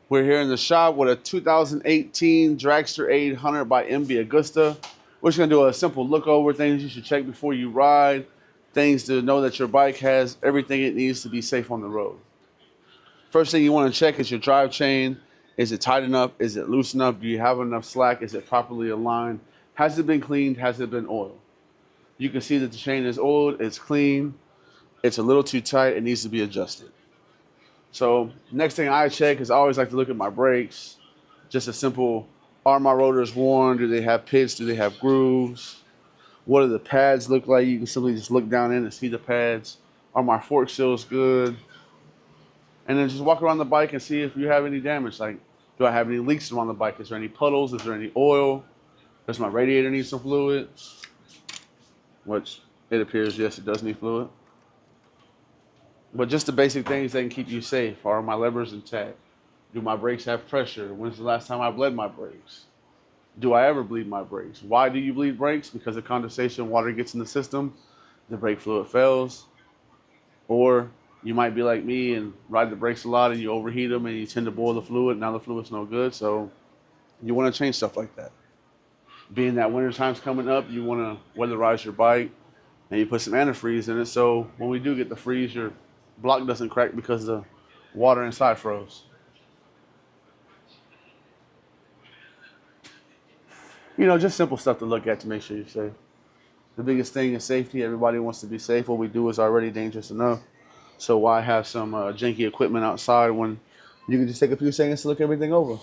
We're here in the shop with a 2018 Dragster 800 by MB Agusta. We're just gonna do a simple look over, things you should check before you ride, things to know that your bike has everything it needs to be safe on the road. First thing you wanna check is your drive chain. Is it tight enough? Is it loose enough? Do you have enough slack? Is it properly aligned? Has it been cleaned? Has it been oiled? You can see that the chain is oiled, it's clean, it's a little too tight, it needs to be adjusted. So next thing I check is I always like to look at my brakes. Just a simple, are my rotors worn? Do they have pits? Do they have grooves? What do the pads look like? You can simply just look down in and see the pads. Are my fork seals good? And then just walk around the bike and see if you have any damage. Like, do I have any leaks around the bike? Is there any puddles? Is there any oil? Does my radiator need some fluid? Which it appears, yes, it does need fluid. But just the basic things that can keep you safe. Are my levers intact? Do my brakes have pressure? When's the last time I bled my brakes? Do I ever bleed my brakes? Why do you bleed brakes? Because of condensation, water gets in the system, the brake fluid fails. Or you might be like me and ride the brakes a lot and you overheat them and you tend to boil the fluid. Now the fluid's no good, so you want to change stuff like that. Being that winter time's coming up, you want to weatherize your bike and you put some antifreeze in it, so when we do get the freeze, your block doesn't crack because the water inside froze. You know, just simple stuff to look at to make sure you're safe. The biggest thing is safety. Everybody wants to be safe. What we do is already dangerous enough. So why have some janky equipment outside when you can just take a few seconds to look everything over?